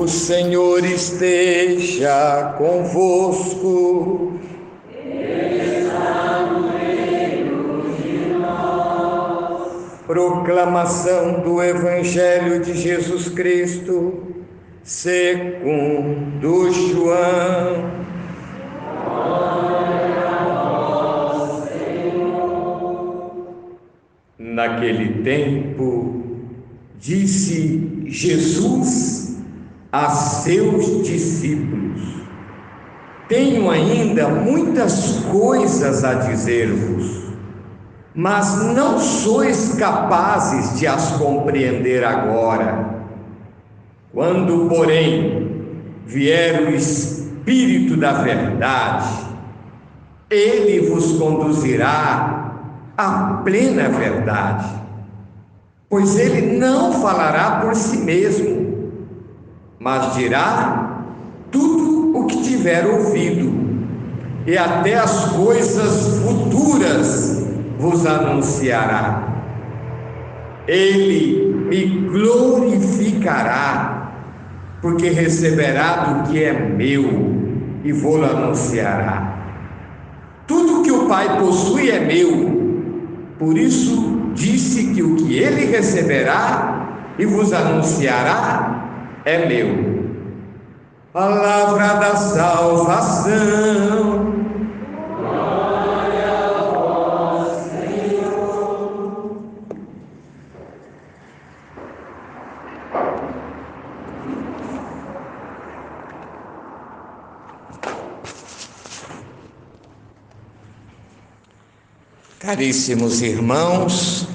O Senhor esteja convosco. Está no meio de nós. Proclamação do Evangelho de Jesus Cristo, segundo João. Glória a vós, Senhor. Naquele tempo, disse Jesus a seus discípulos: tenho ainda muitas coisas a dizer-vos, mas não sois capazes de as compreender agora. Quando, porém, vier o Espírito da verdade, ele vos conduzirá à plena verdade, pois ele não falará por si mesmo, mas dirá tudo o que tiver ouvido, e até as coisas futuras vos anunciará. Ele me glorificará, porque receberá do que é meu e vou-lo anunciará. Tudo que o Pai possui é meu, por isso disse que o que ele receberá e vos anunciará é meu. Palavra da salvação. Glória a vós, Senhor. Caríssimos irmãos,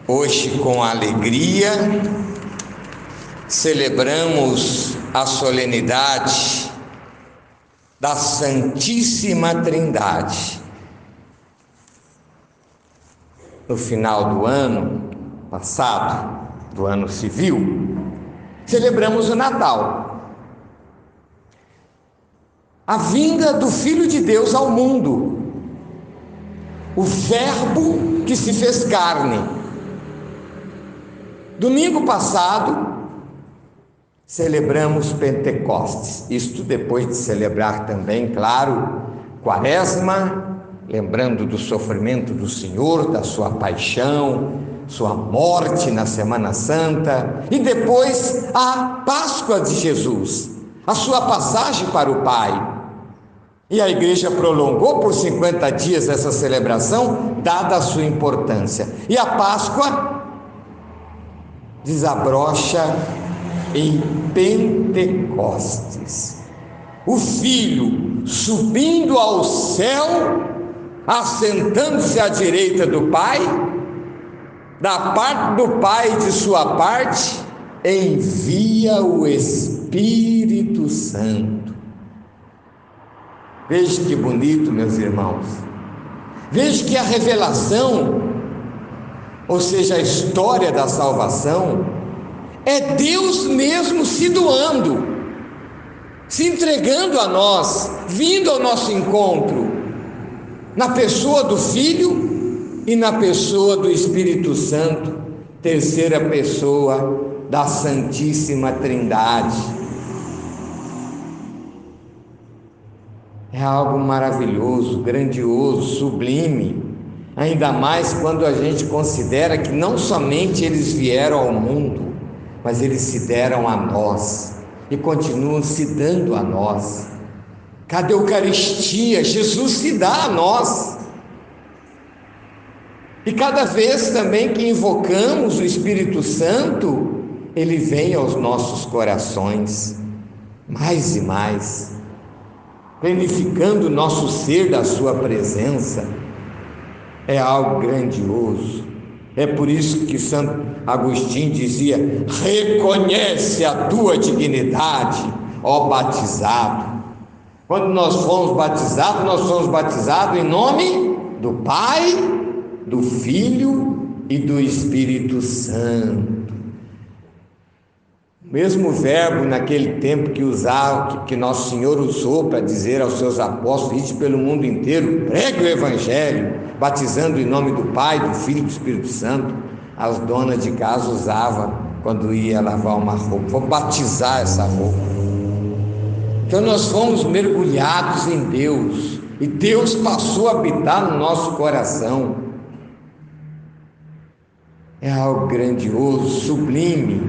hoje com alegria celebramos a solenidade da Santíssima Trindade. No final do ano passado, do ano civil, celebramos o Natal, a vinda do Filho de Deus ao mundo, o Verbo que se fez carne. Domingo passado, celebramos Pentecostes, isto depois de celebrar também, claro, Quaresma, lembrando do sofrimento do Senhor, da sua paixão, sua morte na Semana Santa, e depois a Páscoa de Jesus, a sua passagem para o Pai. E a igreja prolongou por 50 dias essa celebração, dada a sua importância. E a Páscoa desabrocha em Pentecostes, o Filho subindo ao céu, assentando-se à direita do Pai, da parte do Pai, de sua parte, envia o Espírito Santo. Veja que bonito, meus irmãos. Veja que a revelação, ou seja, a história da salvação, é Deus mesmo se doando, se entregando a nós, vindo ao nosso encontro, na pessoa do Filho e na pessoa do Espírito Santo, terceira pessoa da Santíssima Trindade. É algo maravilhoso, grandioso, sublime, ainda mais quando a gente considera que não somente eles vieram ao mundo, mas eles se deram a nós e continuam se dando a nós. Cada Eucaristia, Jesus se dá a nós. E cada vez também que invocamos o Espírito Santo, ele vem aos nossos corações, mais e mais, plenificando o nosso ser da sua presença. É algo grandioso. É por isso que Santo Agostinho dizia: reconhece a tua dignidade, ó batizado. Quando nós fomos batizados em nome do Pai, do Filho e do Espírito Santo. O mesmo verbo naquele tempo que Nosso Senhor usou para dizer aos seus apóstolos: ide pelo mundo inteiro, pregue o Evangelho, batizando em nome do Pai, do Filho e do Espírito Santo. As donas de casa usavam quando ia lavar uma roupa, vou batizar essa roupa. Então nós fomos mergulhados em Deus, e Deus passou a habitar no nosso coração. É algo grandioso, sublime.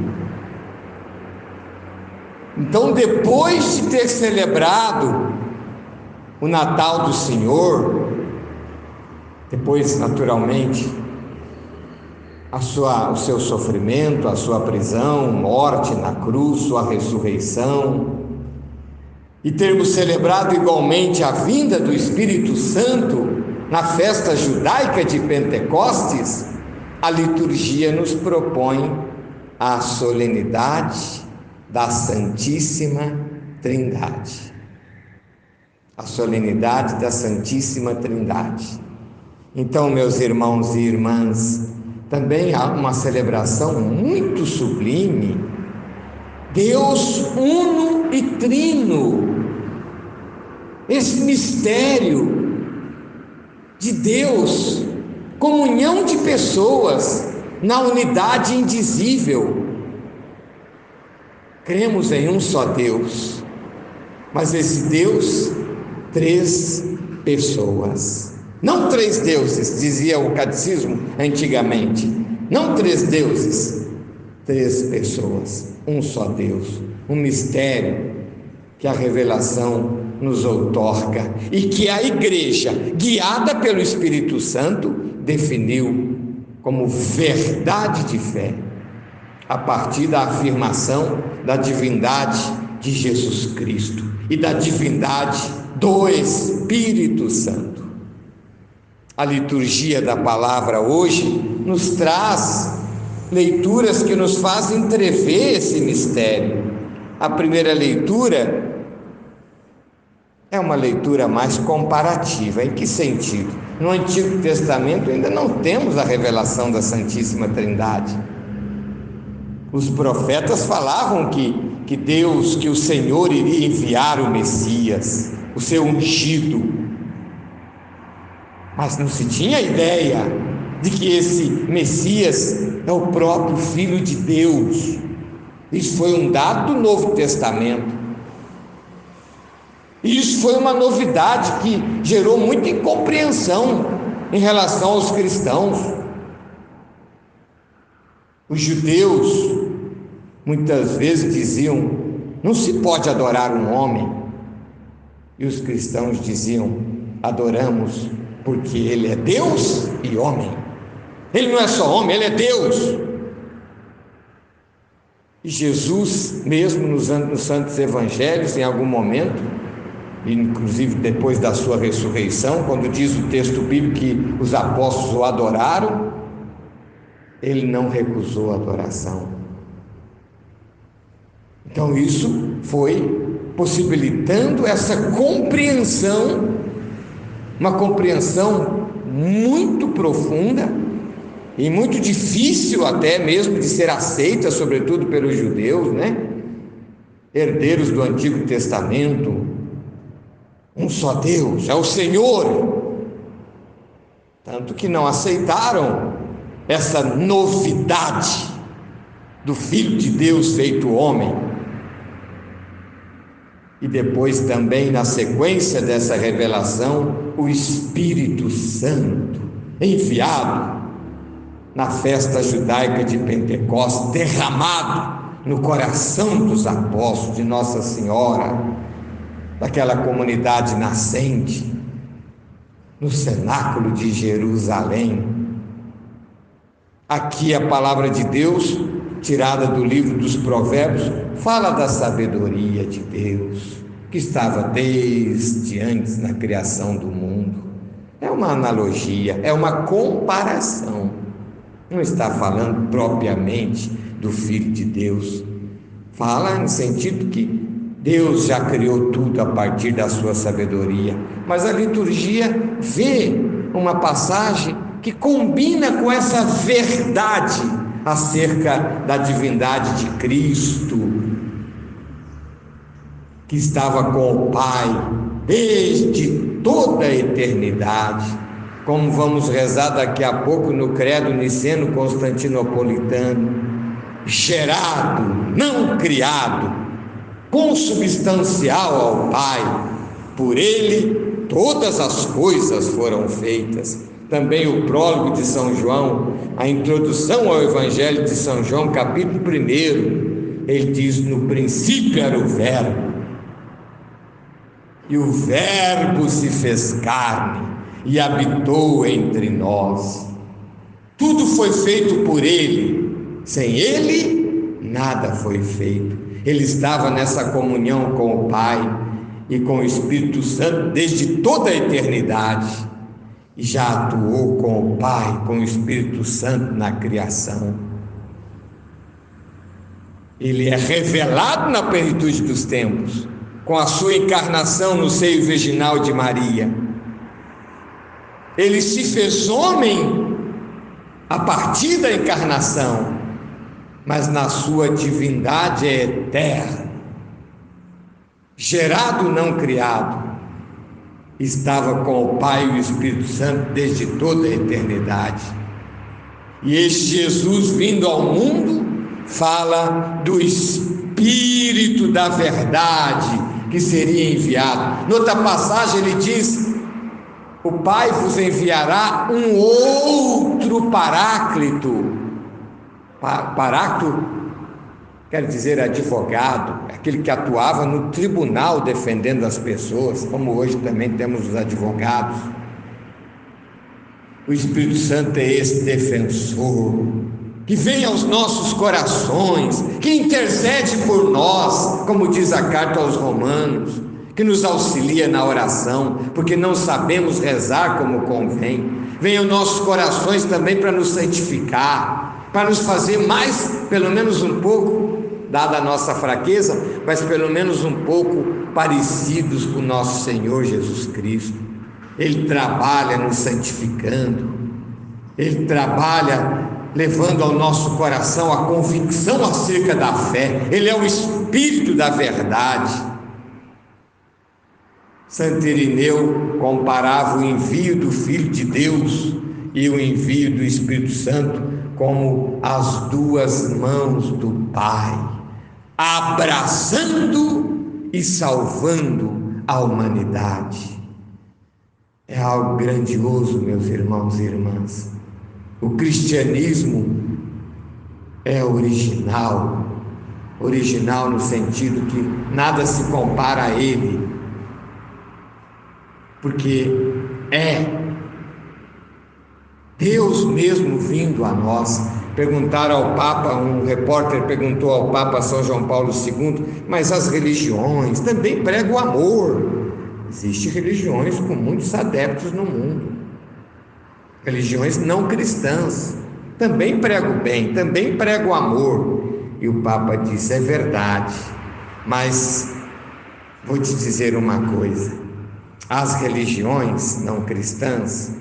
Então, depois de ter celebrado o Natal do Senhor, depois, naturalmente, o seu sofrimento, a sua prisão, morte na cruz, sua ressurreição, e termos celebrado igualmente a vinda do Espírito Santo na festa judaica de Pentecostes, a liturgia nos propõe a solenidade da Santíssima Trindade. A solenidade da Santíssima Trindade. Então, meus irmãos e irmãs, também há uma celebração muito sublime, Deus uno e trino, esse mistério de Deus, comunhão de pessoas na unidade indizível. Cremos em um só Deus, mas esse Deus, 3 pessoas. Não 3 deuses, dizia o catecismo antigamente. Não 3 deuses, 3 pessoas. Um só Deus. Um mistério que a revelação nos outorga e que a Igreja, guiada pelo Espírito Santo, definiu como verdade de fé, a partir da afirmação da divindade de Jesus Cristo e da divindade do Espírito Santo. A liturgia da palavra hoje nos traz leituras que nos fazem entrever esse mistério. A primeira leitura é uma leitura mais comparativa. Em que sentido? No Antigo Testamento ainda não temos a revelação da Santíssima Trindade. Os profetas falavam que Deus, que o Senhor iria enviar o Messias, o seu ungido, mas não se tinha ideia de que esse Messias é o próprio Filho de Deus. Isso foi um dado do Novo Testamento. Isso foi uma novidade que gerou muita incompreensão em relação aos cristãos. Os judeus muitas vezes diziam: não se pode adorar um homem. E os cristãos diziam: adoramos porque ele é Deus e homem. Ele não é só homem, ele é Deus. E Jesus, mesmo nos santos evangelhos, em algum momento, inclusive depois da sua ressurreição, quando diz o texto bíblico que os apóstolos o adoraram, ele não recusou a adoração. Então isso foi possibilitando essa compreensão, uma compreensão muito profunda e muito difícil até mesmo de ser aceita, sobretudo pelos judeus, né? Herdeiros do Antigo Testamento. Um só Deus, é o Senhor. Tanto que não aceitaram essa novidade do Filho de Deus feito homem. E depois também, na sequência dessa revelação, o Espírito Santo, enviado na festa judaica de Pentecostes, derramado no coração dos apóstolos de Nossa Senhora, daquela comunidade nascente, no cenáculo de Jerusalém. Aqui a palavra de Deus, tirada do livro dos Provérbios, fala da sabedoria de Deus, que estava desde antes na criação do mundo. É uma analogia, é uma comparação. Não está falando propriamente do Filho de Deus. Fala no sentido que Deus já criou tudo a partir da sua sabedoria. Mas a liturgia vê uma passagem que combina com essa verdade acerca da divindade de Cristo, que estava com o Pai desde toda a eternidade, como vamos rezar daqui a pouco no credo niceno constantinopolitano. gerado, não criado, consubstancial ao Pai. Por ele todas as coisas foram feitas. Também o prólogo de São João, a introdução ao Evangelho de São João, capítulo 1, ele diz: no princípio era o Verbo, e o Verbo se fez carne e habitou entre nós. Tudo foi feito por ele, sem ele nada foi feito. Ele estava nessa comunhão com o Pai e com o Espírito Santo desde toda a eternidade, e já atuou com o Pai, com o Espírito Santo na criação. Ele é revelado na plenitude dos tempos, com a sua encarnação no seio virginal de Maria. Ele se fez homem a partir da encarnação, mas na sua divindade é eterna. Gerado, não criado, estava com o Pai e o Espírito Santo desde toda a eternidade. E este Jesus vindo ao mundo fala do Espírito da verdade que seria enviado. Noutra passagem ele diz: o Pai vos enviará um outro Paráclito. Paráclito quer dizer advogado, aquele que atuava no tribunal defendendo as pessoas, como hoje também temos os advogados. O Espírito Santo é esse defensor, que vem aos nossos corações, que intercede por nós, como diz a carta aos Romanos, que nos auxilia na oração, porque não sabemos rezar como convém. Vem aos nossos corações também para nos santificar, para nos fazer mais, pelo menos um pouco, dada a nossa fraqueza, mas pelo menos um pouco parecidos com o nosso Senhor Jesus Cristo. Ele trabalha nos santificando, ele trabalha levando ao nosso coração a convicção acerca da fé. Ele é o Espírito da verdade. Santo Irineu comparava o envio do Filho de Deus e o envio do Espírito Santo como as duas mãos do Pai, abraçando e salvando a humanidade. É algo grandioso, meus irmãos e irmãs. O cristianismo é original no sentido que nada se compara a ele, porque é Deus mesmo vindo a nós. Perguntaram ao Papa, um repórter perguntou ao Papa São João Paulo II: mas as religiões também pregam o amor. Existem religiões com muitos adeptos no mundo, religiões não cristãs, também pregam o bem, também pregam o amor. E o Papa disse: é verdade, mas vou te dizer uma coisa: as religiões não cristãs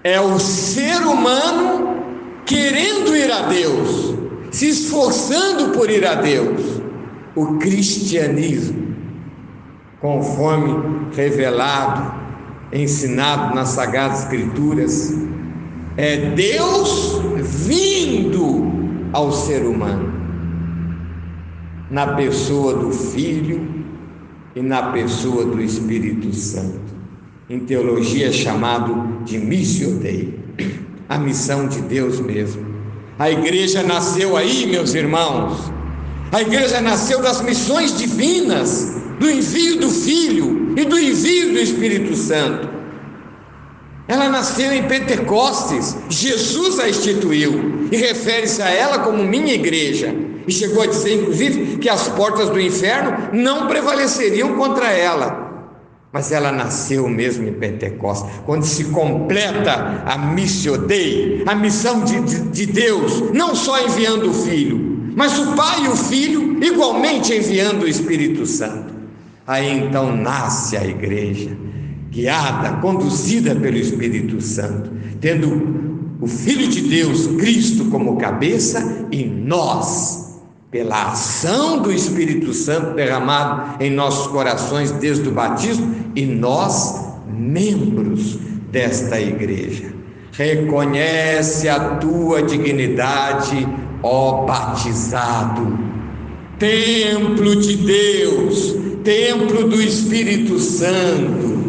é o ser humano querendo ir a Deus, se esforçando por ir a Deus. O cristianismo, conforme revelado, ensinado nas Sagradas Escrituras, é Deus vindo ao ser humano, na pessoa do Filho e na pessoa do Espírito Santo. Em teologia é chamado de Missio Dei, a missão de Deus mesmo. A igreja nasceu aí, meus irmãos. A igreja nasceu das missões divinas, do envio do Filho e do envio do Espírito Santo. Ela nasceu em Pentecostes, Jesus a instituiu e refere-se a ela como minha igreja, e chegou a dizer inclusive que as portas do inferno não prevaleceriam contra ela. Mas ela nasceu mesmo em Pentecostes, quando se completa a Missio Dei, a missão de Deus, não só enviando o Filho, mas o Pai e o Filho igualmente enviando o Espírito Santo. Aí então nasce a igreja, guiada, conduzida pelo Espírito Santo, tendo o Filho de Deus, Cristo, como cabeça, e nós, pela ação do Espírito Santo derramado em nossos corações desde o batismo, e nós, membros desta igreja. Reconhece a tua dignidade, ó batizado, templo de Deus, templo do Espírito Santo.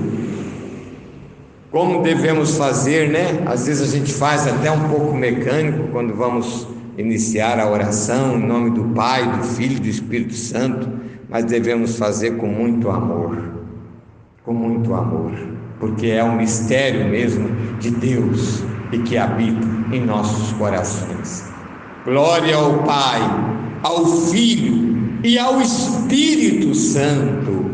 Como devemos fazer, né? Às vezes a gente faz até um pouco mecânico quando vamos iniciar a oração em nome do Pai, do Filho e do Espírito Santo, mas devemos fazer com muito amor, porque é um mistério mesmo de Deus e que habita em nossos corações. Glória ao Pai, ao Filho e ao Espírito Santo,